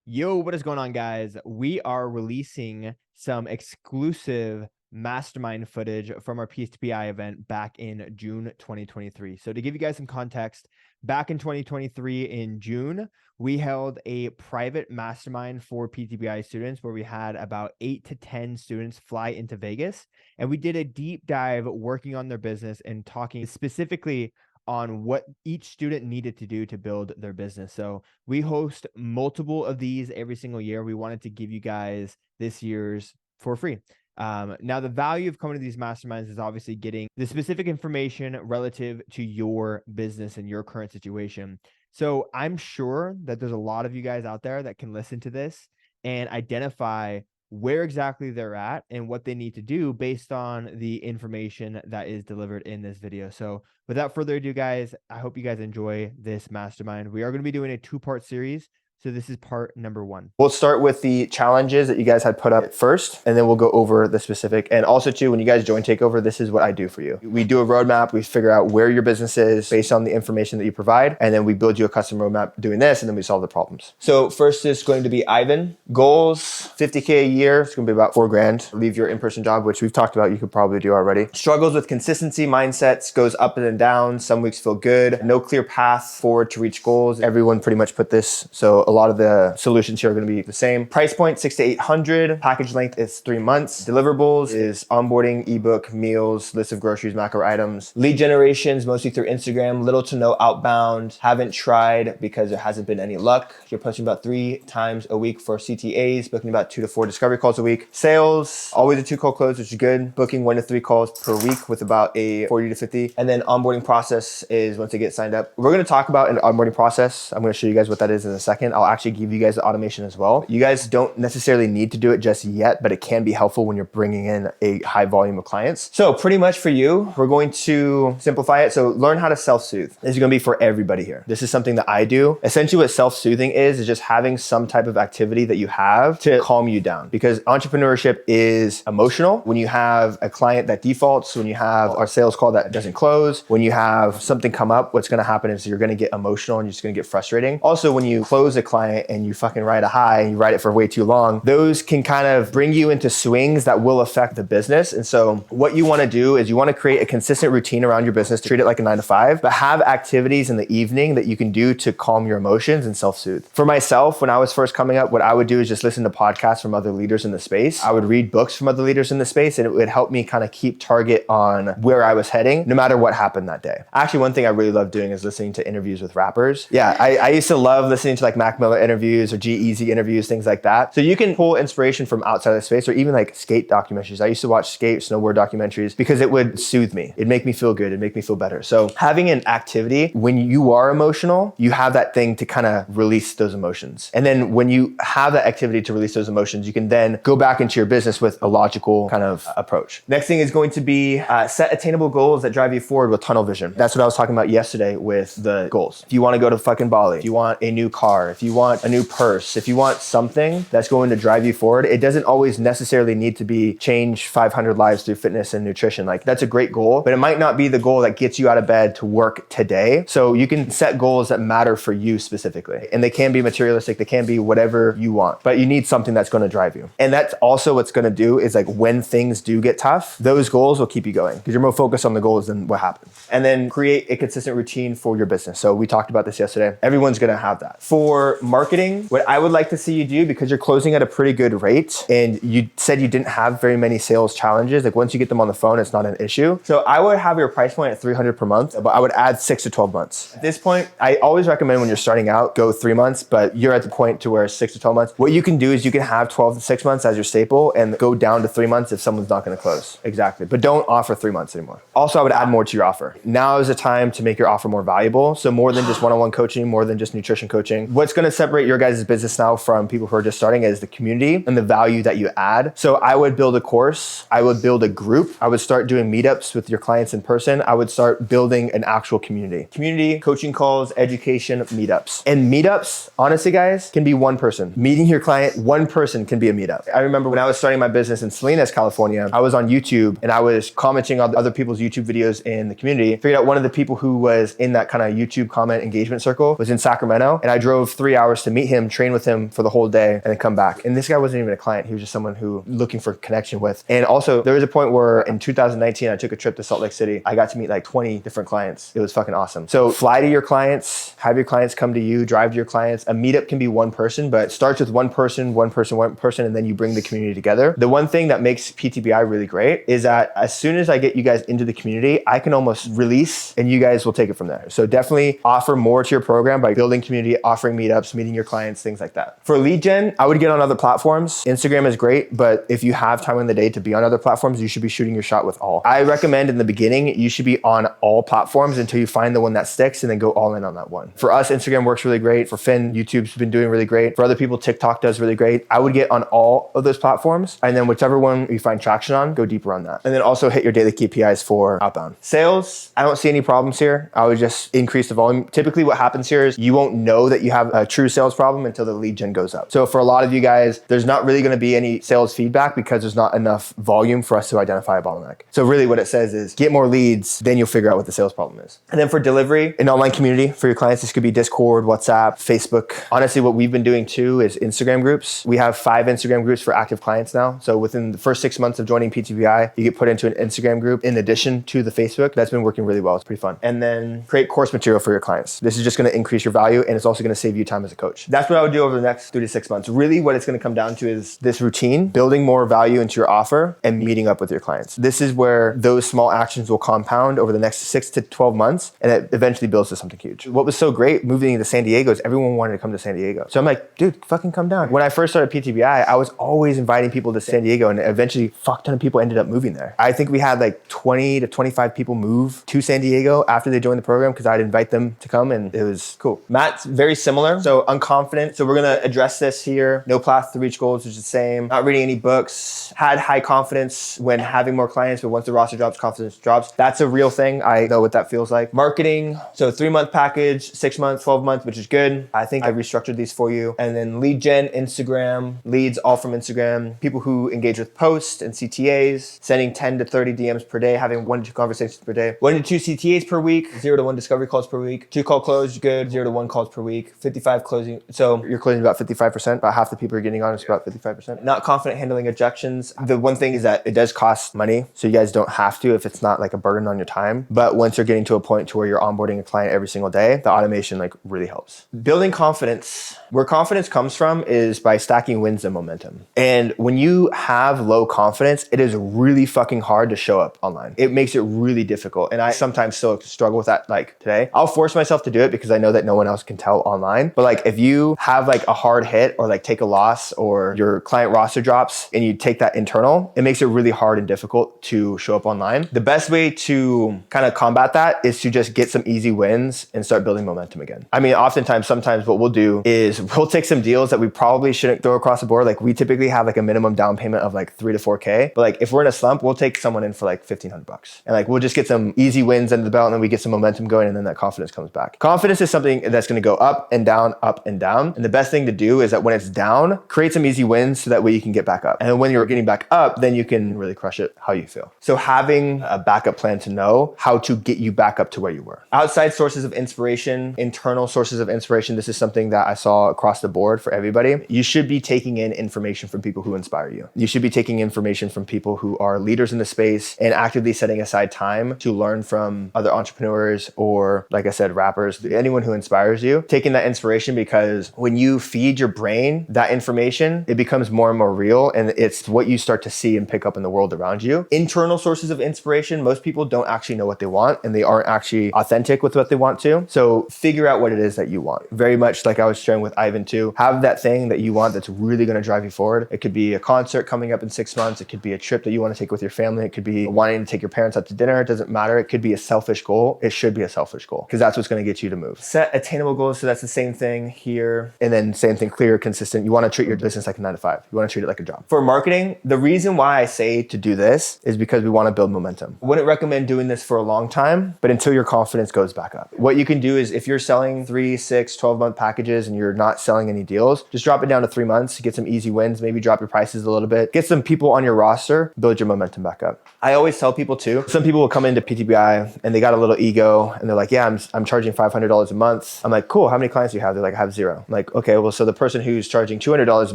Yo, what is going on, guys? We are releasing some exclusive Mastermind footage from our PTBI event back in June 2023. So to give you guys some context, back in 2023 in June, we held a private mastermind for PTBI students where we had about 8 to 10 students fly into Vegas, and we did a deep dive working on their business and talking specifically on what each student needed to do to build their business. So we host multiple of these every single year. We wanted to give you guys this year's for free. Now, the value of coming to these masterminds is obviously getting the specific information relative to your business and your current situation. So I'm sure that there's a lot of you guys out there that can listen to this and identify where exactly they're at and what they need to do based on the information that is delivered in this video. So without further ado, guys, I hope you guys enjoy this mastermind. We are going to be doing a 2-part series. So this is part number 1. We'll start with the challenges that you guys had put up first, and then we'll go over the specific. And also too, when you guys join Takeover, this is what I do for you. We do a roadmap, we figure out where your business is based on the information that you provide, and then we build you a custom roadmap doing this, and then we solve the problems. So first is going to be Ivan. Goals, 50K a year. It's gonna be about $4,000. Leave your in-person job, which we've talked about, you could probably do already. Struggles with consistency, mindsets, goes up and down. Some weeks feel good. No clear path forward to reach goals. Everyone pretty much put this. So a lot of the solutions here are going to be the same. Price point, 600 to 800. Package length is 3 months. Deliverables is onboarding, ebook, meals, list of groceries, macro items. Lead generations, mostly through Instagram, little to no outbound. Haven't tried because there hasn't been any luck. You're posting about 3 times a week for CTAs, booking about 2 to 4 discovery calls a week. Sales, always a 2-call close, which is good. Booking 1 to 3 calls per week with about a 40 to 50. And then onboarding process is once they get signed up. We're going to talk about an onboarding process. I'm going to show you guys what that is in a second. I'll actually give you guys the automation as well. You guys don't necessarily need to do it just yet, but it can be helpful when you're bringing in a high volume of clients. So pretty much for you, we're going to simplify it. So learn how to self-soothe. This is going to be for everybody here. This is something that I do. Essentially what self-soothing is just having some type of activity that you have to calm you down, because entrepreneurship is emotional. When you have a client that defaults, when you have a sales call that doesn't close, when you have something come up, what's going to happen is you're going to get emotional and you're just going to get frustrating. Also, when you close a client and you fucking ride a high and you ride it for way too long, those can kind of bring you into swings that will affect the business. And so what you want to do is you want to create a consistent routine around your business, treat it like a 9 to 5, but have activities in the evening that you can do to calm your emotions and self-soothe. For myself, when I was first coming up, what I would do is just listen to podcasts from other leaders in the space. I would read books from other leaders in the space, and it would help me kind of keep target on where I was heading, no matter what happened that day. Actually, one thing I really love doing is listening to interviews with rappers. Yeah, I used to love listening to like Mac Miller interviews or G-Eazy interviews, things like that. So you can pull inspiration from outside of the space, or even like skate documentaries. I used to watch skate, snowboard documentaries because it would soothe me. It'd make me feel good. It'd make me feel better. So having an activity when you are emotional, you have that thing to kind of release those emotions. And then when you have that activity to release those emotions, you can then go back into your business with a logical kind of approach. Next thing is going to be set attainable goals that drive you forward with tunnel vision. That's what I was talking about yesterday with the goals. If you want to go to fucking Bali, if you want a new car, if you want a new purse, if you want something that's going to drive you forward, it doesn't always necessarily need to be change 500 lives through fitness and nutrition. Like, that's a great goal, but it might not be the goal that gets you out of bed to work today. So you can set goals that matter for you specifically, and they can be materialistic. They can be whatever you want, but you need something that's going to drive you. And that's also what's going to do is, like, when things do get tough, those goals will keep you going because you're more focused on the goals than what happens. And then create a consistent routine for your business. So we talked about this yesterday. Everyone's going to have that. For marketing, what I would like to see you do, because you're closing at a pretty good rate and you said you didn't have very many sales challenges, like once you get them on the phone, it's not an issue. So I would have your price point at 300 per month, but I would add 6 to 12 months. At this point, I always recommend when you're starting out, go 3 months, but you're at the point to where 6 to 12 months. What you can do is you can have 12 to 6 months as your staple and go down to 3 months if someone's not going to close. Exactly. But don't offer 3 months anymore. Also, I would add more to your offer. Now is the time to make your offer more valuable. So more than just one-on-one coaching, more than just nutrition coaching. What's going to separate your guys' business now from people who are just starting is the community and the value that you add. So I would build a course. I would build a group. I would start doing meetups with your clients in person. I would start building an actual community. Community, coaching calls, education, meetups. And meetups, honestly, guys, can be one person. Meeting your client, one person can be a meetup. I remember when I was starting my business in Salinas, California, I was on YouTube and I was commenting on other people's YouTube videos in the community. Figured out one of the people who was in that kind of YouTube comment engagement circle was in Sacramento. And I drove 3 3 hours to meet him, train with him for the whole day, and then come back. And this guy wasn't even a client. He was just someone who looking for connection with. And also there was a point where in 2019, I took a trip to Salt Lake City. I got to meet like 20 different clients. It was fucking awesome. So fly to your clients, have your clients come to you, drive to your clients. A meetup can be one person, but it starts with one person, and then you bring the community together. The one thing that makes PTBI really great is that as soon as I get you guys into the community, I can almost release and you guys will take it from there. So definitely offer more to your program by building community, offering meetups, meeting your clients, things like that. For lead gen, I would get on other platforms. Instagram is great, but if you have time in the day to be on other platforms, you should be shooting your shot with all. I recommend in the beginning, you should be on all platforms until you find the one that sticks and then go all in on that one. For us, Instagram works really great. For Finn, YouTube's been doing really great. For other people, TikTok does really great. I would get on all of those platforms, and then whichever one you find traction on, go deeper on that. And then also hit your daily KPIs for outbound. Sales, I don't see any problems here. I would just increase the volume. Typically what happens here is you won't know that you have a true sales problem until the lead gen goes up. So for a lot of you guys, there's not really gonna be any sales feedback because there's not enough volume for us to identify a bottleneck. So really what it says is get more leads, then you'll figure out what the sales problem is. And then for delivery, an online community for your clients, this could be Discord, WhatsApp, Facebook. Honestly, what we've been doing too is Instagram groups. We have 5 Instagram groups for active clients now. So within the first 6 months of joining PTBI, you get put into an Instagram group in addition to the Facebook. That's been working really well. It's pretty fun. And then create course material for your clients. This is just gonna increase your value and it's also gonna save you time as a coach. That's what I would do over the next 3 to 6 months. Really what it's gonna come down to is this routine, building more value into your offer and meeting up with your clients. This is where those small actions will compound over the next 6 to 12 months and it eventually builds to something huge. What was so great moving into San Diego is everyone wanted to come to San Diego. So I'm like, dude, fucking come down. When I first started PTBI, I was always inviting people to San Diego and eventually fuck ton of people ended up moving there. I think we had like 20 to 25 people move to San Diego after they joined the program because I'd invite them to come and it was cool. Matt's very similar. So unconfident. So we're gonna address this here. No path to reach goals, which is the same. Not reading any books. Had high confidence when having more clients, but once the roster drops, confidence drops. That's a real thing. I know what that feels like. Marketing. So 3-month package, 6 months, 12 months, which is good. I think I restructured these for you. And then lead gen, Instagram, leads all from Instagram. People who engage with posts and CTAs, sending 10 to 30 DMs per day, having 1 to 2 conversations per day, 1 to 2 CTAs per week, 0 to 1 discovery calls per week, 2 call close, good, 0 to 1 calls per week, 55 closing. So you're closing about 55%, about half the people you're getting on is about 55%. Not confident handling objections. The one thing is that it does cost money. So you guys don't have to if it's not like a burden on your time. But once you're getting to a point to where you're onboarding a client every single day, the automation like really helps. Building confidence. Where confidence comes from is by stacking wins and momentum. And when you have low confidence, it is really fucking hard to show up online. It makes it really difficult. And I sometimes still struggle with that like today. I'll force myself to do it because I know that no one else can tell online. But like if you have like a hard hit or like take a loss or your client roster drops and you take that internal, it makes it really hard and difficult to show up online. The best way to kind of combat that is to just get some easy wins and start building momentum again. I mean, sometimes what we'll do is we'll take some deals that we probably shouldn't throw across the board. Like we typically have like a minimum down payment of like 3 to 4K. But like if we're in a slump, we'll take someone in for like $1,500. And like we'll just get some easy wins under the belt and then we get some momentum going and then that confidence comes back. Confidence is something that's going to go up and down, up and down. And the best thing to do is that when it's down, create some easy wins so that way you can get back up. And when you're getting back up, then you can really crush it how you feel. So having a backup plan to know how to get you back up to where you were. Outside sources of inspiration, internal sources of inspiration. This is something that I saw across the board for everybody. You should be taking in information from people who inspire you. You should be taking information from people who are leaders in the space and actively setting aside time to learn from other entrepreneurs or, like I said, rappers, anyone who inspires you. Taking that inspiration because when you feed your brain that information, it becomes more and more real and it's what you start to see and pick up in the world around you. Internal sources of inspiration, most people don't actually know what they want and they aren't actually authentic with what they want to. So figure out what it is that you want. Very much like I was sharing with Ivan too, have that thing that you want that's really going to drive you forward. It could be a concert coming up in 6 months. It could be a trip that you want to take with your family. It could be wanting to take your parents out to dinner. It doesn't matter. It could be a selfish goal. It should be a selfish goal because that's what's going to get you to move. Set attainable goals. So that's the same thing here. And then same thing, clear, consistent. You want to treat your business like a 9 to 5. You want to treat it like a job. For marketing, the reason why I say to do this is because we want to build momentum. I wouldn't recommend doing this for a long time, but until your confidence goes back up. What you can do is if you're selling 3, 6, 12-month packages and you're not not selling any deals, just drop it down to 3 months, get some easy wins, maybe drop your prices a little bit, get some people on your roster, build your momentum back up. I always tell people too, some people will come into PTBI and they got a little ego and they're like, yeah, I'm charging $500 a month. I'm like, cool, how many clients do you have? They're like, I have 0. I'm like, okay, well, so the person who's charging $200 a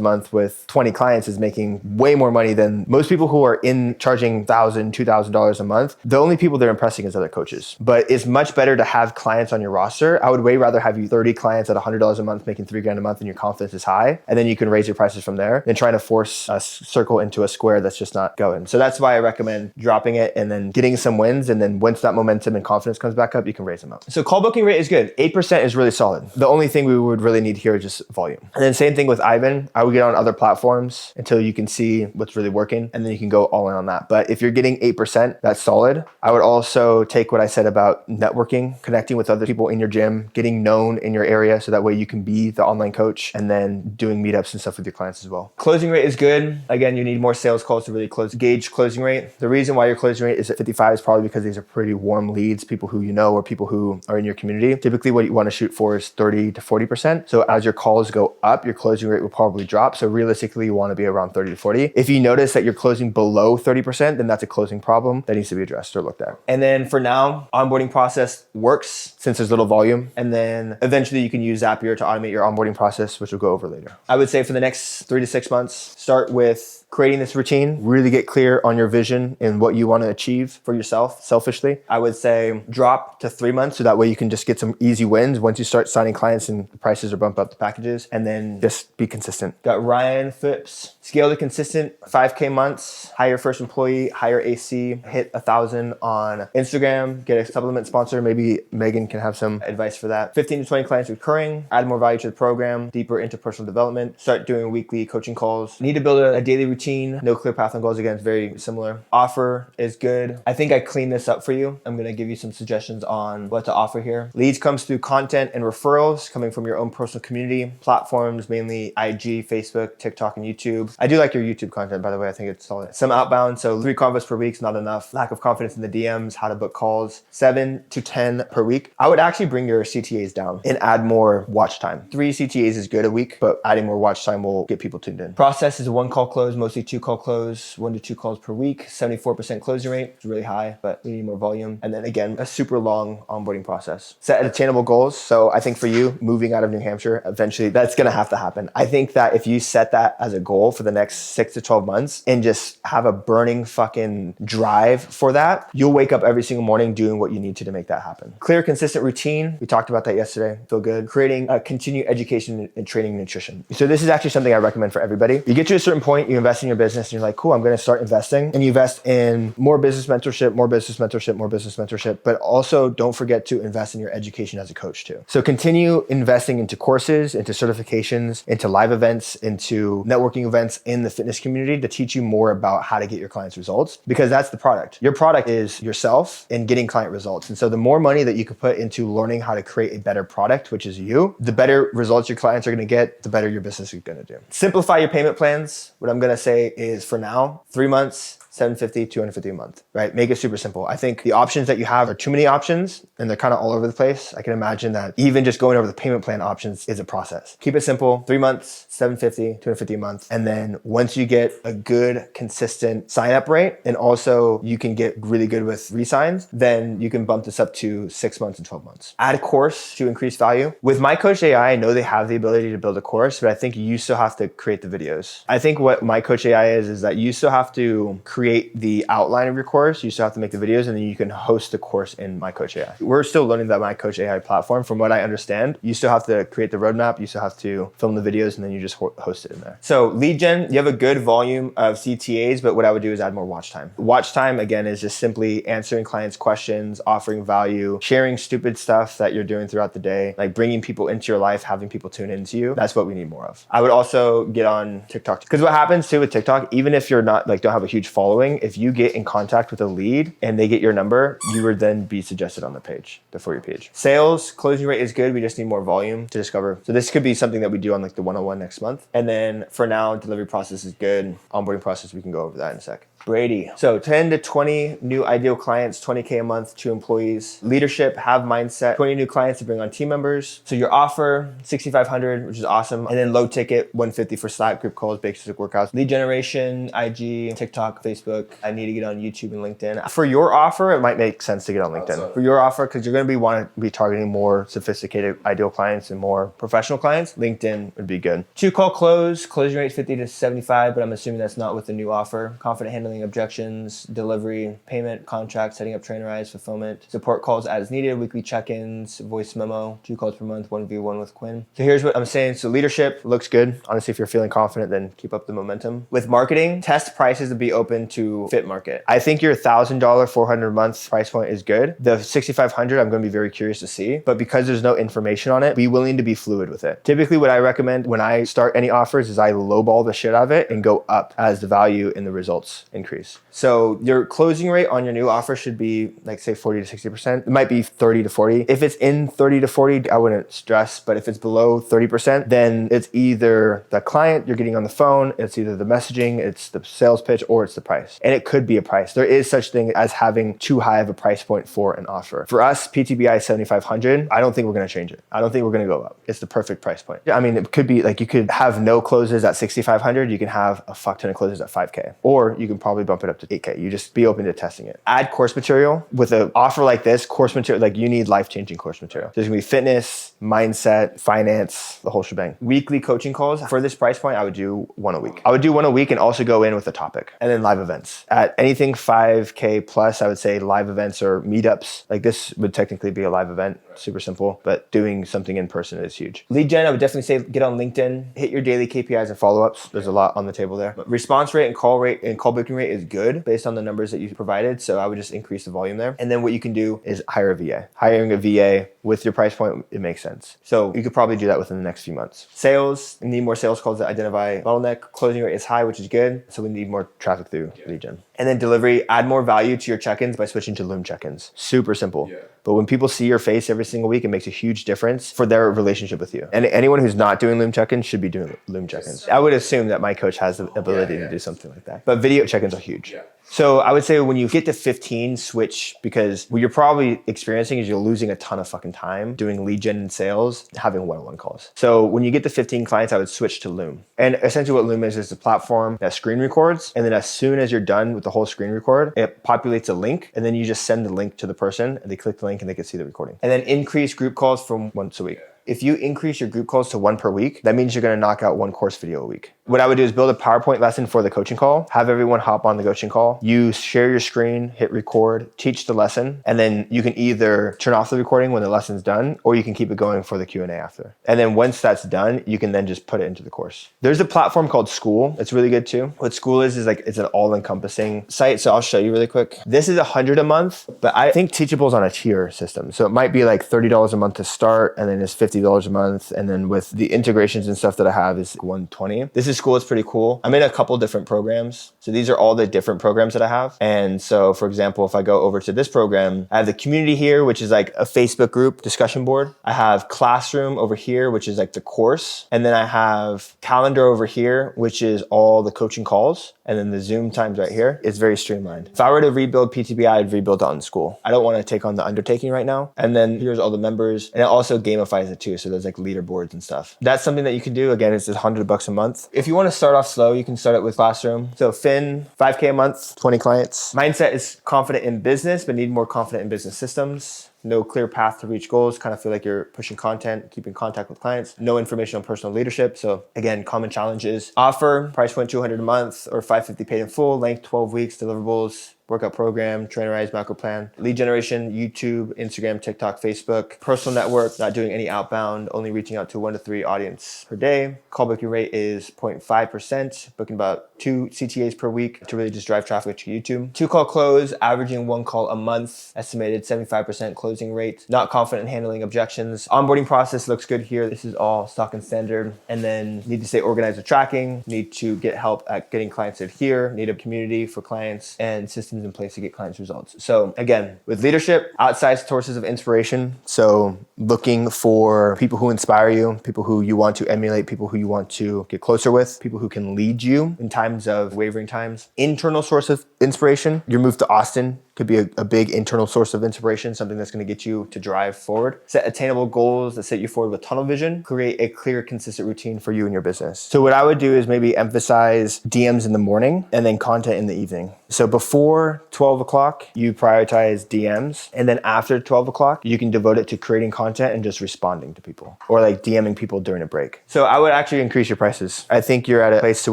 month with 20 clients is making way more money than most people who are in charging $1,000, $2,000 a month. The only people they're impressing is other coaches. But it's much better to have clients on your roster. I would way rather have you 30 clients at $100 a month making $3,000 a month and your confidence is high, and then you can raise your prices from there, than trying to force a circle into a square that's just not going. So that's why I recommend dropping it and then getting some wins, and then once that momentum and confidence comes back up, you can raise them up. So call booking rate is good. 8% is really solid. The only thing we would really need here is just volume. And then same thing with Ivan. I would get on other platforms until you can see what's really working, and then you can go all in on that. But if you're getting 8%, that's solid. I would also take what I said about networking, connecting with other people in your gym, getting known in your area so that way you can be the online coach, and then doing meetups and stuff with your clients as well. Closing rate is good. Again, you need more sales calls to really gauge closing rate. The reason why your closing rate is at 55 is probably because these are pretty warm leads, people who you know or people who are in your community. Typically what you want to shoot for is 30 to 40%. So as your calls go up, your closing rate will probably drop. So realistically, you want to be around 30 to 40. If you notice that you're closing below 30%, then that's a closing problem that needs to be addressed or looked at. And then for now, onboarding process works since there's little volume. And then eventually you can use Zapier to automate your onboarding process, which we'll go over later. I would say for the next 3 to 6 months, start with creating this routine, really get clear on your vision and what you want to achieve for yourself selfishly. I would say drop to 3 months so that way you can just get some easy wins once you start signing clients and the prices or bump up the packages, and then just be consistent. Got Ryan Phipps, scale to consistent, 5K months, hire first employee, hire AC, hit 1,000 on Instagram, get a supplement sponsor. Maybe Megan can have some advice for that. 15 to 20 clients recurring, add more value to the program, deeper into personal development, start doing weekly coaching calls. Need to build a daily routine. No clear path on goals. Again, it's very similar. Offer is good. I think I cleaned this up for you. I'm going to give you some suggestions on what to offer here. Leads comes through content and referrals coming from your own personal community. Platforms, mainly IG, Facebook, TikTok, and YouTube. I do like your YouTube content, by the way. I think it's solid. Some outbound. So 3 convos per week is not enough. Lack of confidence in the DMs, how to book calls. 7 to 10 per week. I would actually bring your CTAs down and add more watch time. 3 CTAs is good a week, but adding more watch time will get people tuned in. Process is a 1 call close, mostly 2 call close, 1 to 2 calls per week, 74% closing rate. It's really high, but we need more volume. And then again, a super long onboarding process. Set attainable goals. So I think for you, moving out of New Hampshire, eventually that's going to have to happen. I think that if you set that as a goal for the next 6 to 12 months and just have a burning fucking drive for that, you'll wake up every single morning doing what you need to make that happen. Clear, consistent routine. We talked about that yesterday. Feel good. Creating a continued education and training and nutrition. So this is actually something I recommend for everybody. You get to a certain point, you invest in your business, and you're like, cool, I'm going to start investing. And you invest in more business mentorship, more business mentorship, more business mentorship, but also don't forget to invest in your education as a coach too. So continue investing into courses, into certifications, into live events, into networking events in the fitness community to teach you more about how to get your clients results, because that's the product. Your product is yourself and getting client results. And so the more money that you can put into learning how to create a better product, which is you, the better results your clients are going to get, the better your business is going to do. Simplify your payment plans. What I'm going to say is for now, 3 months, $750, $250 a month, right? Make it super simple. I think the options that you have are too many options and they're kind of all over the place. I can imagine that even just going over the payment plan options is a process. Keep it simple. 3 months, $750, $250 a month. And then once you get a good, consistent sign up rate, and also you can get really good with resigns, then you can bump this up to 6 months and 12 months. Add a course to increase value. With My Coach AI, I know they have the ability to build a course, but I think you still have to create the videos. I think what My Coach AI is that you still have to create the outline of your course. You still have to make the videos, and then you can host the course in My Coach AI. We're still learning that My Coach AI platform. From what I understand, you still have to create the roadmap. You still have to film the videos, and then you just host it in there. So lead gen, you have a good volume of CTAs, but what I would do is add more watch time. Watch time, again, is just simply answering clients' questions, offering value, sharing stupid stuff that you're doing throughout the day, like bringing people into your life, having people tune into you. That's what we need more of. I would also get on TikTok, because what happens too with TikTok, even if you're not don't have a huge following, if you get in contact with a lead and they get your number, you would then be suggested on the page, the For You page. Sales, closing rate is good. We just need more volume to discover. So this could be something that we do on the 101 next month. And then for now, delivery process is good. Onboarding process, we can go over that in a sec. Brady. So 10 to 20 new ideal clients, 20K a month, 2 employees. Leadership, have mindset, 20 new clients to bring on team members. So your offer, 6,500, which is awesome. And then low ticket, 150 for Slack, group calls, basic workouts. Lead generation, IG, TikTok, Facebook. I need to get on YouTube and LinkedIn. For your offer, it might make sense to get on LinkedIn. For your offer, because you're going to want to be targeting more sophisticated ideal clients and more professional clients, LinkedIn would be good. 2 call close, closing rate 50 to 75, but I'm assuming that's not with the new offer. Confident handling objections, delivery, payment, contract, setting up trainerized, fulfillment, support calls as needed, weekly check-ins, voice memo, 2 calls per month, 1v1 with Quinn. So here's what I'm saying. So leadership looks good. Honestly, if you're feeling confident, then keep up the momentum. With marketing, test prices to be open to fit market. I think your $1,000, 400 a month price point is good. The 6,500, I'm going to be very curious to see, but because there's no information on it, be willing to be fluid with it. Typically what I recommend when I start any offers is I lowball the shit out of it and go up as the value and the results increase. So your closing rate on your new offer should be like say 40 to 60%. It might be 30 to 40. If it's in 30 to 40, I wouldn't stress, but if it's below 30%, then it's either the client you're getting on the phone, it's either the messaging, it's the sales pitch, or it's the price. And it could be a price. There is such thing as having too high of a price point for an offer. For us, PTBI 7,500, I don't think we're going to change it. I don't think we're going to go up. It's the perfect price point. I mean, it could be like you could have no closes at 6,500. You can have a fuck ton of closes at 5K, or you can probably bump it up to 8K. You just be open to testing it. Add course material. With an offer like this, course material, like you need life-changing course material. There's going to be fitness, mindset, finance, the whole shebang. Weekly coaching calls. For this price point, I would do 1 a week. I would do 1 a week and also go in with a topic. And then live events. At anything 5K plus, I would say live events or meetups. Like this would technically be a live event. Super simple, but doing something in person is huge. Lead gen, I would definitely say get on LinkedIn, hit your daily KPIs and follow-ups. There's a lot on the table there. But response rate and call booking rate is good based on the numbers that you provided. So I would just increase the volume there. And then what you can do is hire a VA. Hiring a VA with your price point, it makes sense. So you could probably do that within the next few months. Sales, you need more sales calls that identify bottleneck. Closing rate is high, which is good. So we need more traffic through lead gen. And then delivery, add more value to your check-ins by switching to Loom check-ins. Super simple. But when people see your face every single week, it makes a huge difference for their relationship with you. And anyone who's not doing Loom check-ins should be doing Loom check-ins. I would assume that my coach has the ability to do something like that. But video check-ins are huge. So I would say when you get to 15, switch, because what you're probably experiencing is you're losing a ton of fucking time doing lead gen and sales, having one-on-one calls. So when you get to 15 clients, I would switch to Loom. And essentially what Loom is a platform that screen records. And then as soon as you're done with the whole screen record, it populates a link. And then you just send the link to the person and they click the link and they can see the recording. And then increase group calls from once a week. If you increase your group calls to 1 per week, that means you're going to knock out 1 course video a week. What I would do is build a PowerPoint lesson for the coaching call, have everyone hop on the coaching call, you share your screen, hit record, teach the lesson, and then you can either turn off the recording when the lesson's done, or you can keep it going for the Q&A after. And then once that's done, you can then just put it into the course. There's a platform called School. It's really good too. What School is like, it's an all-encompassing site. So I'll show you really quick. This is $100 a month, but I think Teachable's on a tier system. So it might be like $30 a month to start, and then it's $50 a month. And then with the integrations and stuff that I have is $120. This is School. It's pretty cool. I'm in a couple different programs. So these are all the different programs that I have. And so for example, if I go over to this program, I have the community here, which is like a Facebook group discussion board. I have Classroom over here, which is like the course. And then I have Calendar over here, which is all the coaching calls. And then the Zoom times right here. It's very streamlined. If I were to rebuild PTBI, I'd rebuild it on School. I don't want to take on the undertaking right now. And then here's all the members. And it also gamifies it too. So there's like leaderboards and stuff. That's something that you can do. Again, it's just $100 a month. If you want to start off slow, you can start it with Classroom. So Finn, 5K a month, 20 clients. Mindset is confident in business, but need more confident in business systems. No clear path to reach goals. Kind of feel like you're pushing content, keeping contact with clients. No information on personal leadership. So again, common challenges. Offer, price point $200 a month or $550 paid in full. Length 12 weeks. Deliverables, workout program, trainerized macro plan, lead generation, YouTube, Instagram, TikTok, Facebook, personal network, not doing any outbound, only reaching out to 1 to 3 audience per day. Call booking rate is 0.5%, booking about 2 CTAs per week to really just drive traffic to YouTube. 2 call close, averaging 1 call a month, estimated 75% closing closing rate, not confident in handling objections. Onboarding process looks good here. This is all stock and standard. And then need to stay organized with tracking, need to get help at getting clients to adhere, need a community for clients and systems in place to get clients results. So again, with leadership, outside sources of inspiration. So looking for people who inspire you, people who you want to emulate, people who you want to get closer with, people who can lead you in times of wavering times. Internal source of inspiration, your move to Austin could be a big internal source of inspiration, something that's going to get you to drive forward. Set attainable goals that set you forward with tunnel vision. Create a clear, consistent routine for you and your business. So what I would do is maybe emphasize DMs in the morning and then content in the evening. So before 12 o'clock, you prioritize DMs. And then after 12 o'clock, you can devote it to creating content and just responding to people or like DMing people during a break. So I would actually increase your prices. I think you're at a place to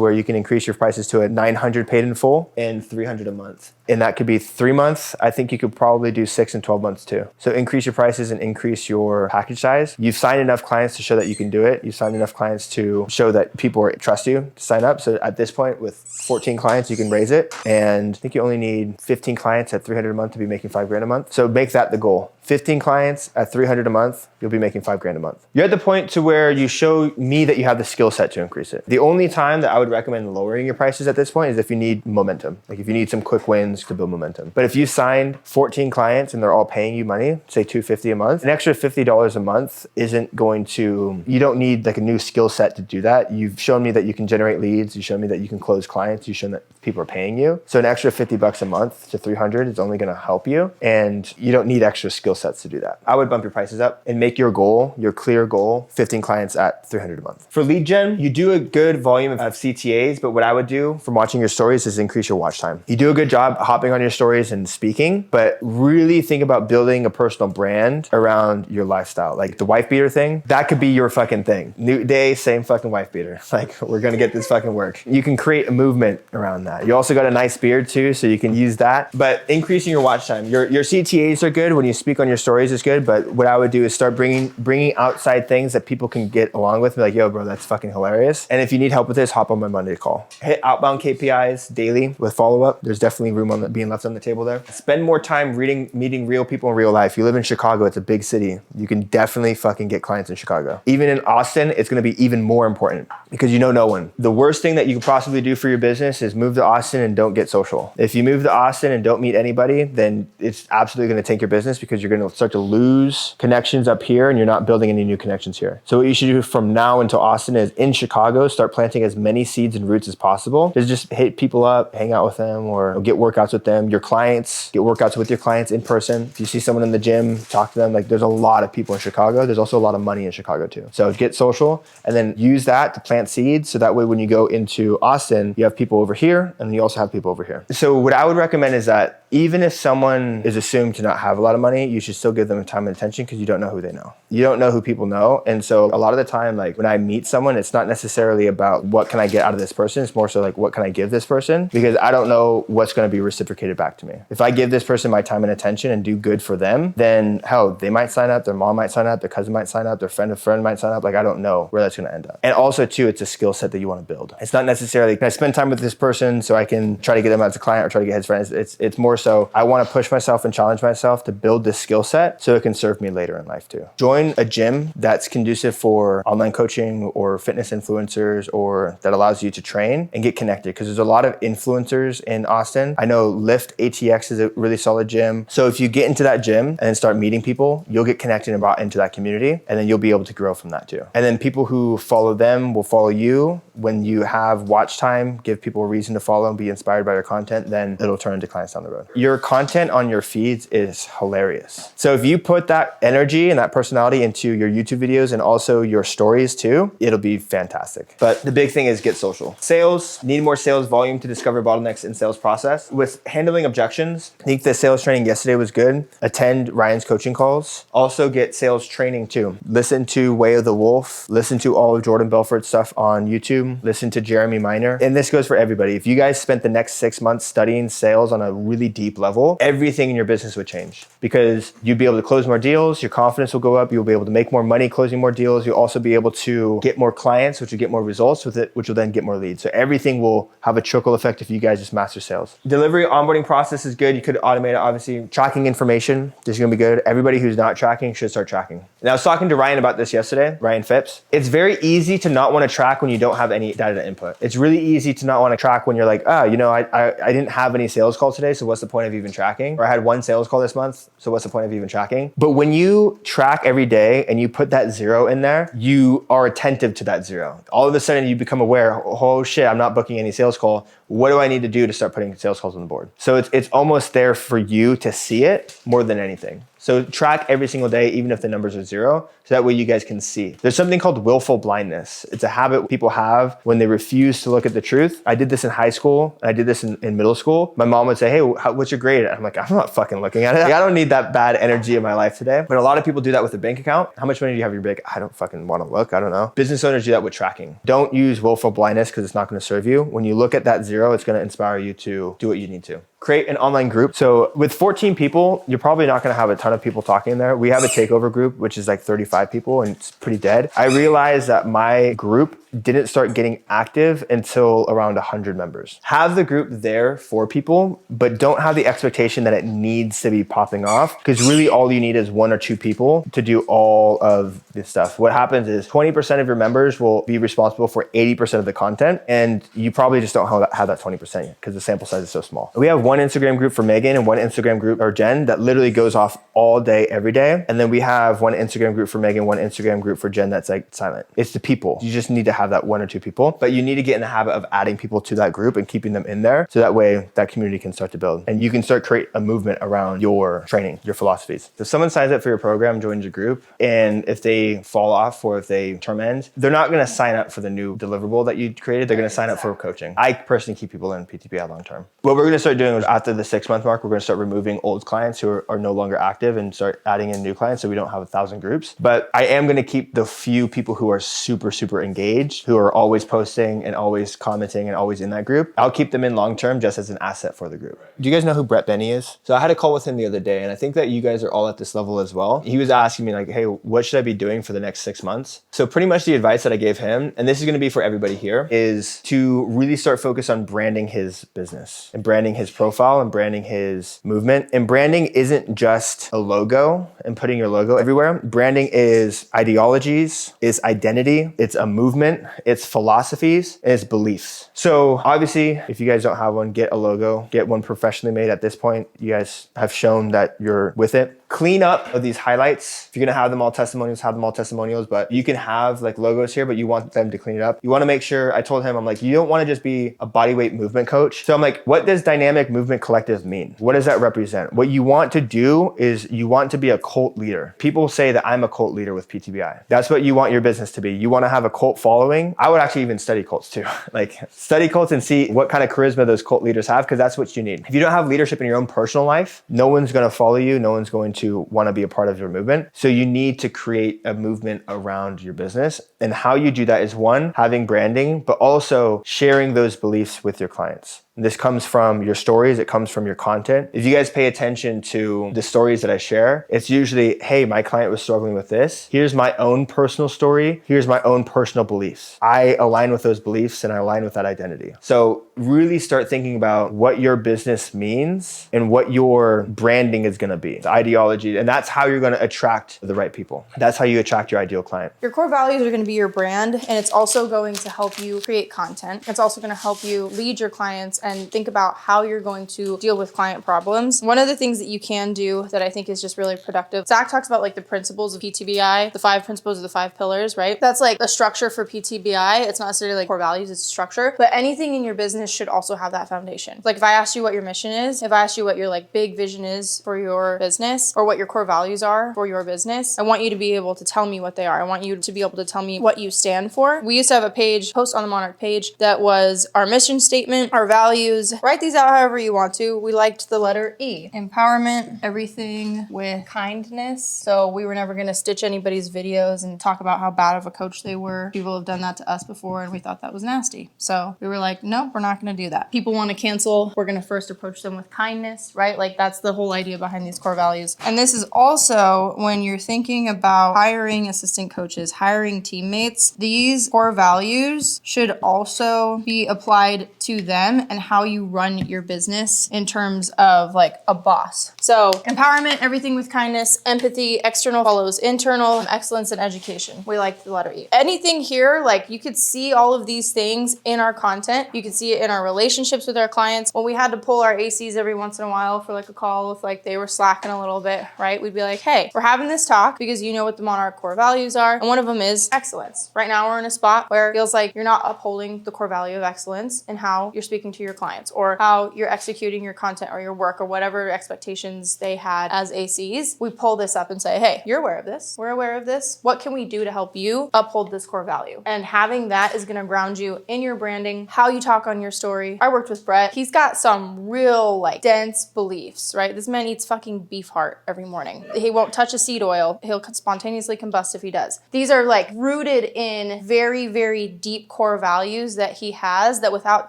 where you can increase your prices to a 900 paid in full and 300 a month. And that could be 3 months. I think you could probably do 6 and 12 months too. So increase your prices and increase your package size. You've signed enough clients to show that you can do it. You've signed enough clients to show that people trust you to sign up. So at this point with 14 clients, you can raise it. And I think you only need 15 clients at 300 a month to be making $5,000 a month. So make that the goal. 15 clients at 300 a month, you'll be making $5,000 a month. You're at the point to where you show me that you have the skill set to increase it. The only time that I would recommend lowering your prices at this point is if you need momentum. Like if you need some quick wins to build momentum. But if you signed 14 clients and they're all paying you money, say $250 a month, an extra $50 a month isn't going to, you don't need like a new skill set to do that. You've shown me that you can generate leads. You've shown me that you can close clients. You've shown that people are paying you. So an extra $50 a month to 300 is only going to help you. And you don't need extra skill sets to do that. I would bump your prices up and make your goal, your clear goal, 15 clients at 300 a month. For lead gen, you do a good volume of CTAs, but what I would do from watching your stories is increase your watch time. You do a good job hopping on your stories and speaking, but really think about building a personal brand around your lifestyle. Like the wife beater thing, that could be your fucking thing. New day, same fucking wife beater. Like we're gonna get this fucking work. You can create a movement around that. You also got a nice beard too, so you can use that. But increasing your watch time. Your CTAs are good when you speak on your stories is good, but what I would do is start bringing outside things that people can get along with. Be like, yo, bro, that's fucking hilarious. And if you need help with this, hop on my Monday call. Hit outbound KPIs daily with follow-up. There's definitely room on being left on the table there. Spend more time meeting real people in real life. You live in Chicago, it's a big city. You can definitely fucking get clients in Chicago. Even in Austin, it's gonna be even more important because you know no one. The worst thing that you could possibly do for your business is move to Austin and don't get social. If you move to Austin and don't meet anybody, then it's absolutely gonna tank your business because you're gonna start to lose connections up here and you're not building any new connections here. So what you should do from now until Austin is in Chicago, start planting as many seeds and roots as possible. Is just hit people up, hang out with them or get workouts with them. Your clients, get workouts with your clients in person. If you see someone in the gym, talk to them. Like there's a lot of people in Chicago. There's also a lot of money in Chicago too. So get social and then use that to plant seeds. So that way when you go into Austin, you have people over here and you also have people over here. So what I would recommend is that even if someone is assumed to not have a lot of money, you should still give them time and attention because you don't know who they know. You don't know who people know. And so a lot of the time, like when I meet someone, it's not necessarily about what can I get out of this person. It's more so like, what can I give this person? Because I don't know what's going to be reciprocated back to me. If I give this person my time and attention and do good for them, then hell, they might sign up, their mom might sign up, their cousin might sign up, their friend of friend might sign up. Like I don't know where that's going to end up. And also too, it's a skill set that you want to build. It's not necessarily, can I spend time with this person so I can try to get them as a client or try to get his friends? It's more so I want to push myself and challenge myself to build this skill set so it can serve me later in life too. Join a gym that's conducive for online coaching or fitness influencers or that allows you to train and get connected because there's a lot of influencers in Austin. I know Lyft ATX is a really solid gym. So if you get into that gym and then start meeting people, you'll get connected and brought into that community and then you'll be able to grow from that too. And then people who follow them will follow you. When you have watch time, give people a reason to follow and be inspired by your content, then it'll turn into clients down the road. Your content on your feeds is hilarious. So if you put that energy and that personality into your YouTube videos and also your stories too, it'll be fantastic. But the big thing is get social. Sales, need more sales volume to discover bottlenecks in sales process. With handling objections, I think the sales training yesterday was good. Attend Ryan's coaching calls. Also get sales training too. Listen to Way of the Wolf. Listen to all of Jordan Belfort's stuff on YouTube. Listen to Jeremy Miner. And this goes for everybody. If you guys spent the next 6 months studying sales on a really deep level, everything in your business would change because is you'd be able to close more deals, your confidence will go up, you'll be able to make more money closing more deals, you'll also be able to get more clients, which will get more results with it, which will then get more leads. So everything will have a trickle effect if you guys just master sales. Delivery onboarding process is good. You could automate it, obviously. Tracking information is gonna be good. Everybody who's not tracking should start tracking. And I was talking to Ryan about this yesterday, Ryan Phipps. It's very easy to not wanna track when you don't have any data to input. It's really easy to not wanna track when you're like, oh, you know, I didn't have any sales calls today, so what's the point of even tracking? Or I had one sales call this month, so what's the point of even tracking? But when you track every day and you put that 0 in there, you are attentive to that 0. All of a sudden you become aware, oh shit, I'm not booking any sales call. What do I need to do to start putting sales calls on the board? So it's almost there for you to see it more than anything. So track every single day, even if the numbers are 0, so that way you guys can see. There's something called willful blindness. It's a habit people have when they refuse to look at the truth. I did this in high school, and I did this in middle school. My mom would say, hey, what's your grade? I'm like, I'm not fucking looking at it. Like, I don't need that bad energy in my life today. But a lot of people do that with a bank account. How much money do you have in your bank? I don't fucking want to look. I don't know. Business owners do that with tracking. Don't use willful blindness because it's not going to serve you. When you look at that 0, it's going to inspire you to do what you need to. Create an online group. So with 14 people, you're probably not going to have a ton of people talking in there. We have a takeover group, which is like 35 people, and it's pretty dead. I realized that my group didn't start getting active until around 100 members. Have the group there for people, but don't have the expectation that it needs to be popping off, because really all you need is 1 or 2 people to do all of this stuff. What happens is 20% of your members will be responsible for 80% of the content, and you probably just don't have that 20% yet because the sample size is so small. We have one Instagram group for Megan and one Instagram group for Jen that literally goes off all day, every day. And then we have one Instagram group for Megan, one Instagram group for Jen that's like silent. It's the people. You just need to have that 1 or 2 people, but you need to get in the habit of adding people to that group and keeping them in there. So that way that community can start to build and you can start create a movement around your training, your philosophies. If someone signs up for your program, joins your group, and if they fall off or if they term end, they're not going to sign up for the new deliverable that you created. They're going to sign up for coaching. I personally keep people in PTBI long term. What we're going to start doing is after the 6-month mark, we're going to start removing old clients who are no longer active and start adding in new clients so we don't have 1,000 groups. But I am going to keep the few people who are super, super engaged, who are always posting and always commenting and always in that group. I'll keep them in long term just as an asset for the group. Do you guys know who Brett Benny is? So I had a call with him the other day, and I think that you guys are all at this level as well. He was asking me like, hey, what should I be doing for the next 6 months? So pretty much the advice that I gave him, and this is going to be for everybody here, is to really start focus on branding his business and branding his profile and branding his movement. And branding isn't just a logo and putting your logo everywhere. Branding is ideologies, it's identity, it's a movement, it's philosophies, and it's beliefs. So obviously, if you guys don't have one, get a logo, get one professionally made. At this point, you guys have shown that you're with it. Clean up of these highlights. If you're gonna have them all testimonials, have them all testimonials, but you can have like logos here, but you want them to clean it up. You wanna make sure, I told him, I'm like, you don't wanna just be a bodyweight movement coach. So I'm like, what does Dynamic Movement Collective mean? What does that represent? What you want to do is you want to be a cult leader. People say that I'm a cult leader with PTBI. That's what you want your business to be. You wanna have a cult following. I would actually even study cults too. Like study cults and see what kind of charisma those cult leaders have, because that's what you need. If you don't have leadership in your own personal life, no one's gonna follow you. No one's going to want to be a part of your movement. So you need to create a movement around your business. And how you do that is 1, having branding, but also sharing those beliefs with your clients. This comes from your stories. It comes from your content. If you guys pay attention to the stories that I share, it's usually, hey, my client was struggling with this. Here's my own personal story. Here's my own personal beliefs. I align with those beliefs and I align with that identity. So really start thinking about what your business means and what your branding is going to be, the ideology. And that's how you're going to attract the right people. That's how you attract your ideal client. Your core values are going to be your brand, and it's also going to help you create content. It's also going to help you lead your clients and think about how you're going to deal with client problems. One of the things that you can do that I think is just really productive, Zakk talks about like the principles of PTBI, the 5 principles of the 5 pillars, right? That's like a structure for PTBI. It's not necessarily like core values, it's structure, but anything in your business should also have that foundation. Like if I asked you what your mission is, if I asked you what your like big vision is for your business or what your core values are for your business, I want you to be able to tell me what they are. I want you to be able to tell me what you stand for. We used to have a page, post on the Monarch page, that was our mission statement, our values, values. Write these out however you want to. We liked the letter E. Empowerment, everything with kindness. So we were never going to stitch anybody's videos and talk about how bad of a coach they were. People have done that to us before and we thought that was nasty. So we were like, nope, we're not going to do that. People want to cancel. We're going to first approach them with kindness, right? Like that's the whole idea behind these core values. And this is also when you're thinking about hiring assistant coaches, hiring teammates, these core values should also be applied to them and how you run your business in terms of like a boss. So empowerment, everything with kindness, empathy, external follows internal, excellence in education. We like the letter E. Anything here, like you could see all of these things in our content. You could see it in our relationships with our clients. When we had to pull our ACs every once in a while for like a call if like they were slacking a little bit, right? We'd be like, hey, we're having this talk because you know what the Monarch core values are. And one of them is excellence. Right now we're in a spot where it feels like you're not upholding the core value of excellence in how you're speaking to your clients or how you're executing your content or your work or whatever expectations they had as ACs. We pull this up and say, hey, you're aware of this. We're aware of this. What can we do to help you uphold this core value? And having that is going to ground you in your branding, how you talk on your story. I worked with Brett. He's got some real like dense beliefs, right? This man eats fucking beef heart every morning. He won't touch a seed oil. He'll spontaneously combust if he does. These are like rooted in very, very deep core values that he has that without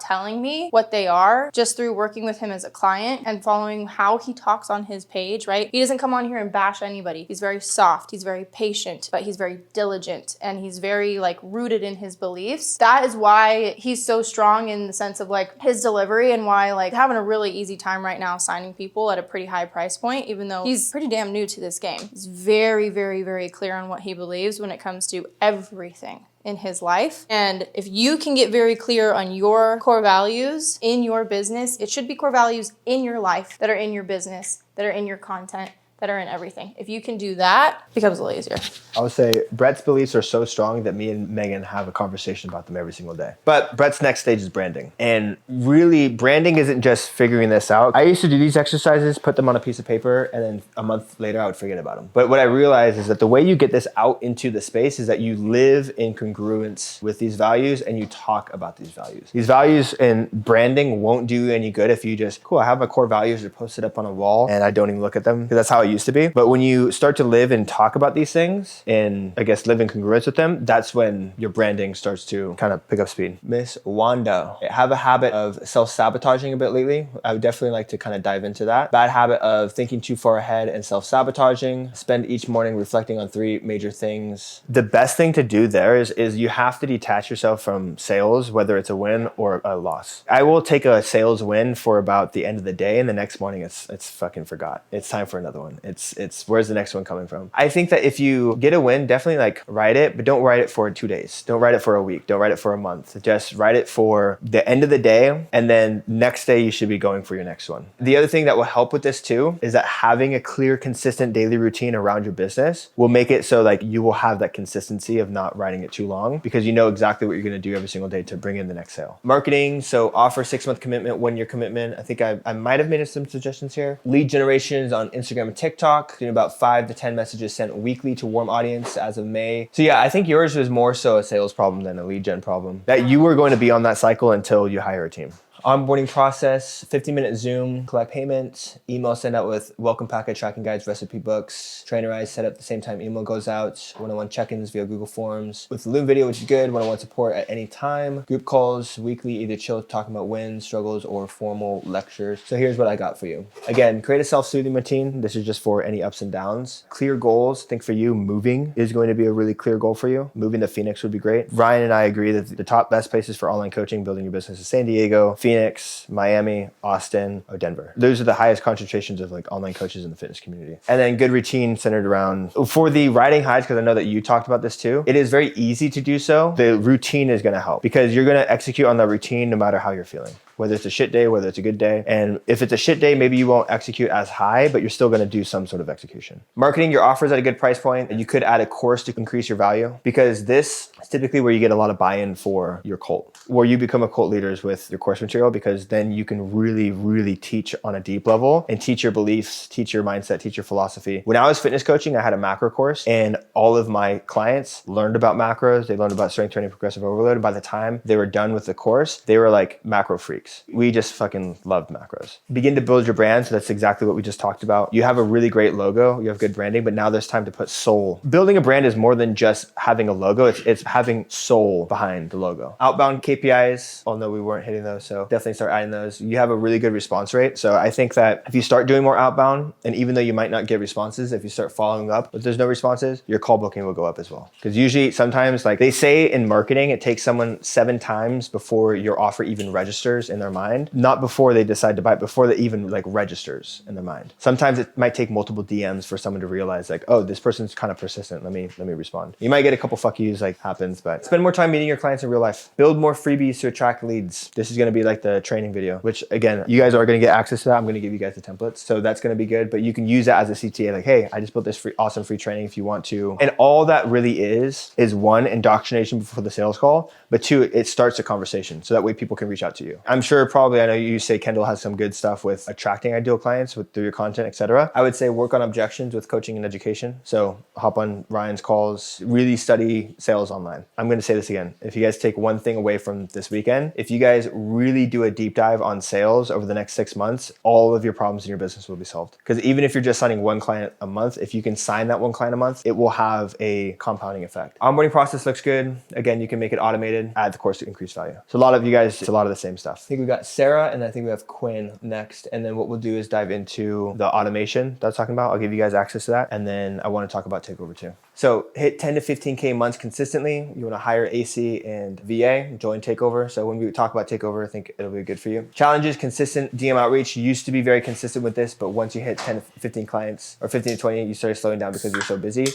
telling me what they are, just through working with him as a client and following how he talks on his page, right? He doesn't come on here and bash anybody. He's very soft. He's very patient, but he's very diligent and he's very like rooted in his beliefs. That is why he's so strong in the sense of like his delivery and why like having a really easy time right now signing people at a pretty high price point, even though he's pretty damn new to this game. He's very, very, very clear on what he believes when it comes to everything in his life. And if you can get very clear on your core values in your business, it should be core values in your life that are in your business, that are in your content, that are in everything. If you can do that, it becomes a little easier. I would say Brett's beliefs are so strong that me and Megan have a conversation about them every single day. But Brett's next stage is branding. And really, branding isn't just figuring this out. I used to do these exercises, put them on a piece of paper, and then a month later I would forget about them. But what I realized is that the way you get this out into the space is that you live in congruence with these values and you talk about these values. These values and branding won't do you any good if you just, cool, I have my core values, they're posted up on a wall and I don't even look at them because that's how it used to be. But when you start to live and talk about these things and I guess live in congruence with them, that's when your branding starts to kind of pick up speed. Miss Wanda, I have a habit of self-sabotaging a bit lately. I would definitely like to kind of dive into that. Bad habit of thinking too far ahead and self-sabotaging. Spend each morning reflecting on 3 major things. The best thing to do there is you have to detach yourself from sales, whether it's a win or a loss. I will take a sales win for about the end of the day and the next morning it's fucking forgot. It's time for another one. It's where's the next one coming from? I think that if you get a win, definitely like write it, but don't write it for 2 days. Don't write it for a week. Don't write it for a month. Just write it for the end of the day. And then next day you should be going for your next one. The other thing that will help with this too is that having a clear, consistent daily routine around your business will make it so like you will have that consistency of not writing it too long because you know exactly what you're going to do every single day to bring in the next sale. Marketing. So offer 6-month commitment, 1-year commitment. I think I might have made some suggestions here. Lead generations on Instagram and TikTok. Doing about 5 to 10 messages sent weekly to warm audience as of May. So yeah, I think yours was more so a sales problem than a lead gen problem. That you were going to be on that cycle until you hire a team. Onboarding process, 15-minute Zoom, collect payment, email send out with welcome packet, tracking guides, recipe books, trainerize set up the same time email goes out, one-on-one check-ins via Google Forms with Loom video, which is good, one-on-one support at any time, group calls, weekly, either chill talking about wins, struggles, or formal lectures. So here's what I got for you. Again, create a self-soothing routine. This is just for any ups and downs. Clear goals. I think for you, moving is going to be a really clear goal for you. Moving to Phoenix would be great. Ryan and I agree that the top best places for online coaching, building your business is San Diego, Phoenix, Miami, Austin, or Denver. Those are the highest concentrations of like online coaches in the fitness community. And then good routine centered around, for the riding highs, because I know that you talked about this too, it is very easy to do so. The routine is gonna help because you're gonna execute on that routine no matter how you're feeling. Whether it's a shit day, whether it's a good day. And if it's a shit day, maybe you won't execute as high, but you're still gonna do some sort of execution. Marketing your offers at a good price point, and you could add a course to increase your value because this is typically where you get a lot of buy-in for your cult, where you become a cult leaders with your course material because then you can really, really teach on a deep level and teach your beliefs, teach your mindset, teach your philosophy. When I was fitness coaching, I had a macro course and all of my clients learned about macros. They learned about strength training, progressive overload. And by the time they were done with the course, they were like macro freaks. weeks. We just fucking loved macros. Begin to build your brand. So that's exactly what we just talked about. You have a really great logo, you have good branding, but now there's time to put soul. Building a brand is more than just having a logo. It's having soul behind the logo. Outbound KPIs, although we weren't hitting those, so definitely start adding those. You have a really good response rate. So I think that if you start doing more outbound, and even though you might not get responses, if you start following up, but there's no responses, your call booking will go up as well. Because usually sometimes, like they say in marketing, it takes someone 7 times before your offer even registers in their mind, not before they decide to buy it, before they even like registers in their mind. Sometimes it might take multiple DMs for someone to realize like, oh, this person's kind of persistent. Let me respond. You might get a couple fuck yous, like happens, but spend more time meeting your clients in real life. Build more freebies to attract leads. This is going to be like the training video, which again, you guys are going to get access to that. I'm going to give you guys the templates. So that's going to be good, but you can use that as a CTA. Like, hey, I just built this awesome free training if you want to. And all that really is one, indoctrination before the sales call, but 2, it starts a conversation. So that way people can reach out to you. I'm sure probably, I know you say Kendall has some good stuff with attracting ideal clients through your content, etc. I would say work on objections with coaching and education. So hop on Ryan's calls, really study sales online. I'm going to say this again. If you guys take one thing away from this weekend, if you guys really do a deep dive on sales over the next 6 months, all of your problems in your business will be solved. Because even if you're just signing one client a month, if you can sign that one client a month, it will have a compounding effect. Onboarding process looks good. Again, you can make it automated, add the course to increase value. So a lot of you guys, it's a lot of the same stuff. I think we got Sarah and I think we have Quinn next. And then what we'll do is dive into the automation that I was talking about. I'll give you guys access to that. And then I want to talk about takeover too. So hit 10 to 15K months consistently. You want to hire AC and VA, join takeover. So when we talk about takeover, I think it'll be good for you. Challenges, consistent DM outreach. You used to be very consistent with this, but once you hit 10 to 15 clients or 15 to 20, you started slowing down because you're so busy.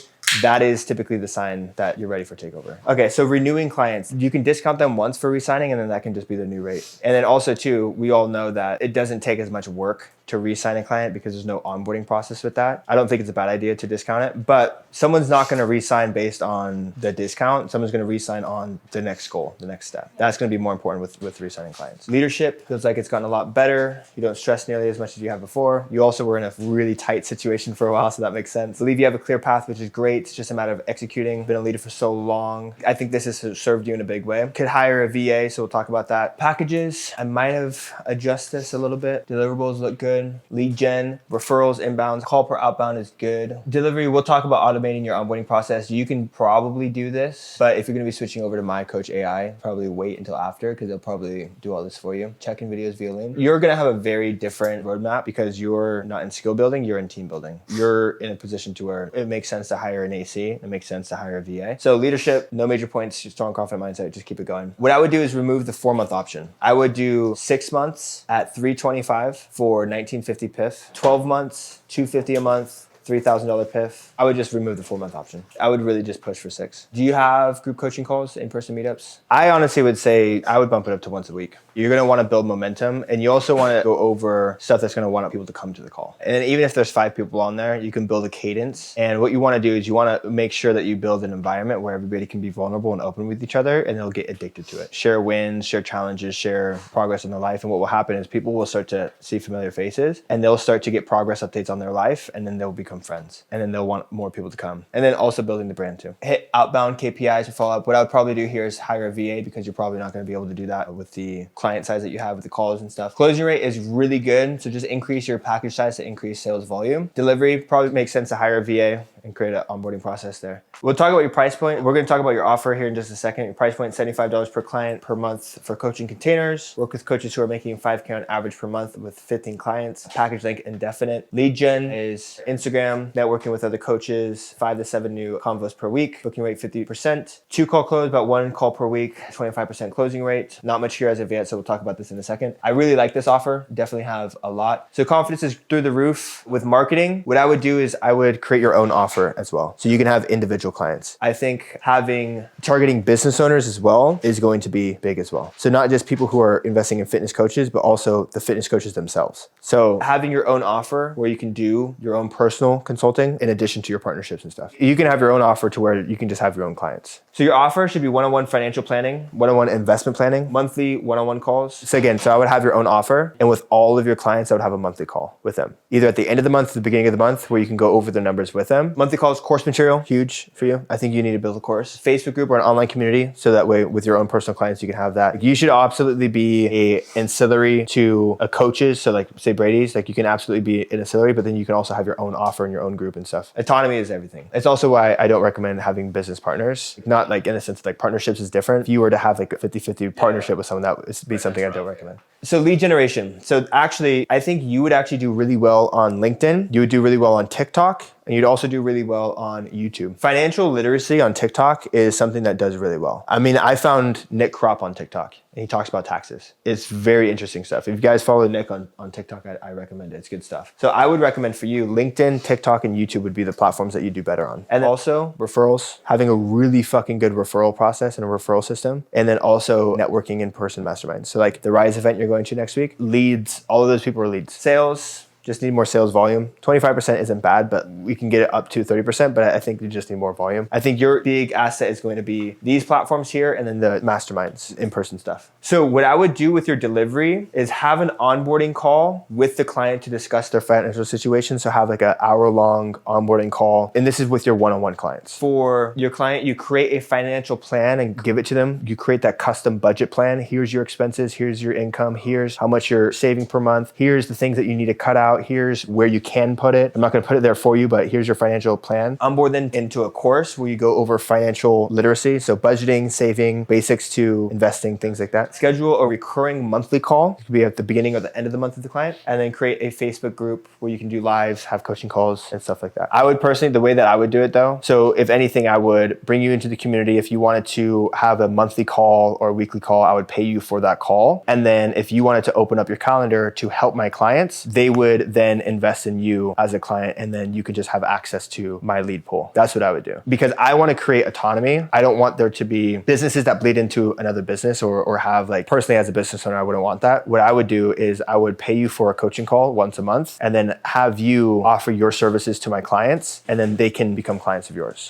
That is typically the sign that you're ready for takeover. Okay, so renewing clients. You can discount them once for re-signing and then that can just be the new rate. And then also too, we all know that it doesn't take as much work to re-sign a client because there's no onboarding process with that. I don't think it's a bad idea to discount it, but someone's not gonna re-sign based on the discount. Someone's gonna re-sign on the next goal, the next step. That's gonna be more important with re-signing clients. Leadership feels like it's gotten a lot better. You don't stress nearly as much as you have before. You also were in a really tight situation for a while, so that makes sense. I believe you have a clear path, which is great. It's just a matter of executing. Been a leader for so long. I think this has served you in a big way. Could hire a VA, so we'll talk about that. Packages, I might have adjusted this a little bit. Deliverables look good. Lead gen, referrals, inbounds, call per outbound is good. Delivery, we'll talk about automating your onboarding process. You can probably do this, but if you're gonna be switching over to My Coach AI, probably wait until after because they'll probably do all this for you. Check-in videos via link. You're gonna have a very different roadmap because you're not in skill building, you're in team building. You're in a position to where it makes sense to hire an AC, it makes sense to hire a VA. So leadership, no major points, strong, confident mindset, just keep it going. What I would do is remove the 4-month option. I would do 6 months at $325 for 1950 PIF, 12 months, $250 a month, $3,000 PIF. I would just remove the 4-month option. I would really just push for 6. Do you have group coaching calls, in-person meetups? I honestly would say I would bump it up to once a week. You're gonna wanna build momentum and you also wanna go over stuff that's gonna want people to come to the call. And then even if there's 5 people on there, you can build a cadence. And what you wanna do is you wanna make sure that you build an environment where everybody can be vulnerable and open with each other and they'll get addicted to it. Share wins, share challenges, share progress in their life. And what will happen is people will start to see familiar faces and they'll start to get progress updates on their life and then they'll become friends. And then they'll want more people to come. And then also building the brand too. Hit outbound KPIs to follow up. What I would probably do here is hire a VA because you're probably not gonna be able to do that with the client size that you have with the calls and stuff. Closing rate is really good. So just increase your package size to increase sales volume. Delivery probably makes sense to hire a VA and create an onboarding process there. We'll talk about your price point. We're gonna talk about your offer here in just a second. Your price point, $75 per client per month for coaching containers. Work with coaches who are making $5K on average per month with 15 clients. Package link indefinite. Lead gen is Instagram, networking with other coaches, 5 to 7 new convos per week. Booking rate 50%. 2 call close, about 1 call per week, 25% closing rate. Not much here as of yet, so we'll talk about this in a second. I really like this offer, definitely have a lot. So confidence is through the roof. With marketing, what I would do is I would create your own offer as well. So you can have individual clients. I think targeting business owners as well is going to be big as well. So not just people who are investing in fitness coaches, but also the fitness coaches themselves. So having your own offer where you can do your own personal consulting in addition to your partnerships and stuff. You can have your own offer to where you can just have your own clients. So your offer should be one-on-one financial planning, one-on-one investment planning, monthly one-on-one calls. So again, I would have your own offer, and with all of your clients, I would have a monthly call with them. Either at the end of the month, or the beginning of the month, where you can go over the numbers with them. Monthly calls, course material, huge for you. I think you need to build a course. Facebook group or an online community, so that way with your own personal clients, you can have that. You should absolutely be a ancillary to a coach's. So like say Brady's, like you can absolutely be an ancillary, but then you can also have your own offer and your own group and stuff. Autonomy is everything. It's also why I don't recommend having business partners. Not like in a sense, like partnerships is different. If you were to have like a 50-50 partnership with someone, that would be something I don't recommend. So lead generation. So actually, I think you would actually do really well on LinkedIn. You would do really well on TikTok. And you'd also do really well on YouTube. Financial literacy on TikTok is something that does really well. I mean, I found Nick Kropp on TikTok, and he talks about taxes. It's very interesting stuff. If you guys follow Nick on TikTok, I recommend it. It's good stuff. So I would recommend for you, LinkedIn, TikTok, and YouTube would be the platforms that you do better on. And also referrals, having a really fucking good referral process and a referral system. And then also networking in-person masterminds. So like the Rise event you're going to next week, leads, all of those people are leads. Sales, just need more sales volume. 25% isn't bad, but we can get it up to 30%, but I think you just need more volume. I think your big asset is going to be these platforms here and then the masterminds, in-person stuff. So what I would do with your delivery is have an onboarding call with the client to discuss their financial situation. So have like an hour-long onboarding call. And this is with your one-on-one clients. For your client, you create a financial plan and give it to them. You create that custom budget plan. Here's your expenses. Here's your income. Here's how much you're saving per month. Here's the things that you need to cut out. Here's where you can put it. I'm not going to put it there for you, but here's your financial plan. Onboard them into a course where you go over financial literacy. So budgeting, saving, basics to investing, things like that. Schedule a recurring monthly call. It could be at the beginning or the end of the month with the client. And then create a Facebook group where you can do lives, have coaching calls and stuff like that. I would personally, the way that I would do it though, so if anything, I would bring you into the community. If you wanted to have a monthly call or a weekly call, I would pay you for that call. And then if you wanted to open up your calendar to help my clients, they would then invest in you as a client, and then you could just have access to my lead pool. That's what I would do. Because I want to create autonomy. I don't want there to be businesses that bleed into another business or have like, personally as a business owner, I wouldn't want that. What I would do is I would pay you for a coaching call once a month and then have you offer your services to my clients, and then they can become clients of yours.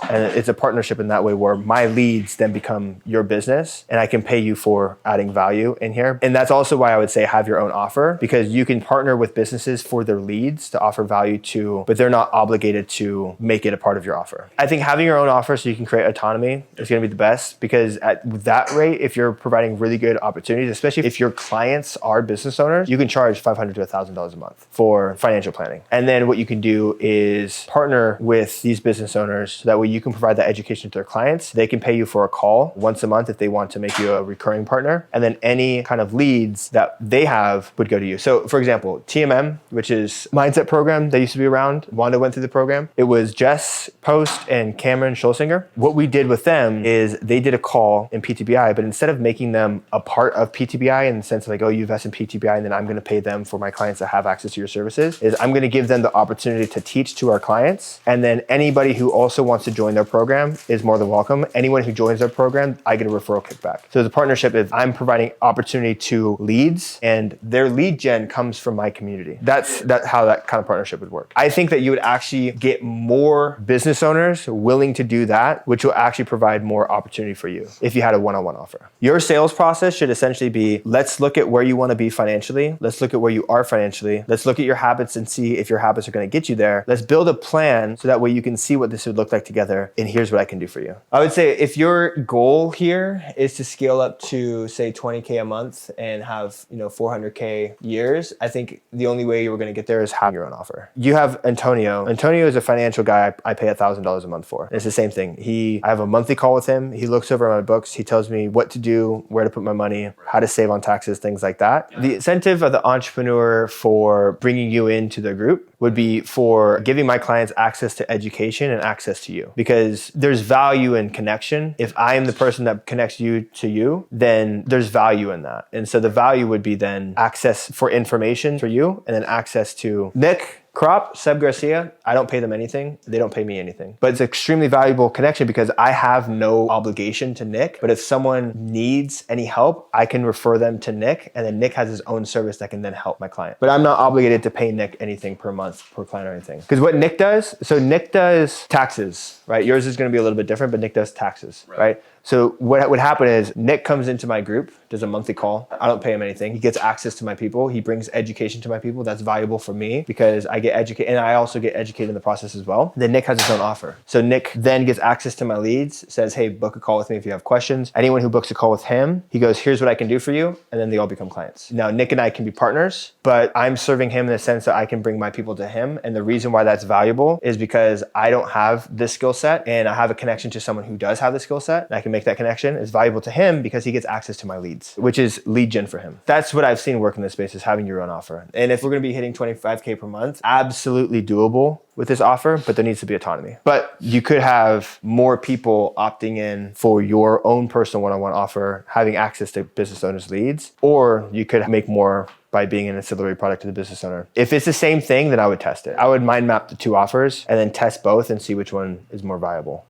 And it's a partnership in that way where my leads then become your business and I can pay you for adding value in here. And that's also why I would say have your own offer, because you can partner with businesses for their leads to offer value to, but they're not obligated to make it a part of your offer. I think having your own offer so you can create autonomy is going to be the best, because at that rate, if you're providing really good opportunities, especially if your clients are business owners, you can charge $500 to $1,000 a month for financial planning. And then what you can do is partner with these business owners so that way you can provide that education to their clients. They can pay you for a call once a month if they want to make you a recurring partner. And then any kind of leads that they have would go to you. So for example, TMM, which is mindset program that used to be around. Wanda went through the program. It was Jess Post and Cameron Schulsinger. What we did with them is they did a call in PTBI, but instead of making them a part of PTBI in the sense of like, oh, you invest in PTBI and then I'm going to pay them for my clients that have access to your services, is I'm going to give them the opportunity to teach to our clients. And then anybody who also wants to join their program is more than welcome. Anyone who joins their program, I get a referral kickback. So the partnership is I'm providing opportunity to leads and their lead gen comes from my community. That's how that kind of partnership would work. I think that you would actually get more business owners willing to do that, which will actually provide more opportunity for you if you had a one-on-one offer. Your sales process should essentially be, let's look at where you want to be financially. Let's look at where you are financially. Let's look at your habits and see if your habits are going to get you there. Let's build a plan so that way you can see what this would look like together. And here's what I can do for you. I would say if your goal here is to scale up to say 20K a month and have, 400K years, I think the only way you're going to get there is have your own offer. You have Antonio. Antonio is a financial guy I pay $1,000 a month for. And it's the same thing. I have a monthly call with him. He looks over my books. He tells me what to do, where to put my money, how to save on taxes, things like that. The incentive of the entrepreneur for bringing you into the group would be for giving my clients access to education and access to you, because there's value in connection. If I am the person that connects you to you, then there's value in that. And so the value would be then access for information for you and then access to Nick Kropp, Seb Garcia. I don't pay them anything. They don't pay me anything. But it's an extremely valuable connection because I have no obligation to Nick. But if someone needs any help, I can refer them to Nick, and then Nick has his own service that can then help my client. But I'm not obligated to pay Nick anything per month per client or anything. Because what Nick does, so Nick does taxes, right? Yours is going to be a little bit different, but Nick does taxes, right? So what would happen is Nick comes into my group, does a monthly call. I don't pay him anything. He gets access to my people. He brings education to my people. That's valuable for me because I get educated and I also get educated in the process as well. Then Nick has his own offer. So Nick then gets access to my leads, says, hey, book a call with me if you have questions. Anyone who books a call with him, he goes, here's what I can do for you. And then they all become clients. Now, Nick and I can be partners, but I'm serving him in the sense that I can bring my people to him. And the reason why that's valuable is because I don't have this skill set and I have a connection to someone who does have the skill set and I can make that connection. It's valuable to him because he gets access to my leads, which is lead gen for him. That's what I've seen work in this space is having your own offer. And if we're going to be hitting 25K per month, absolutely doable with this offer, but there needs to be autonomy. But you could have more people opting in for your own personal one-on-one offer, having access to business owners' leads, or you could make more by being an ancillary product to the business owner. If it's the same thing, then I would test it. I would mind map the two offers and then test both and see which one is more viable.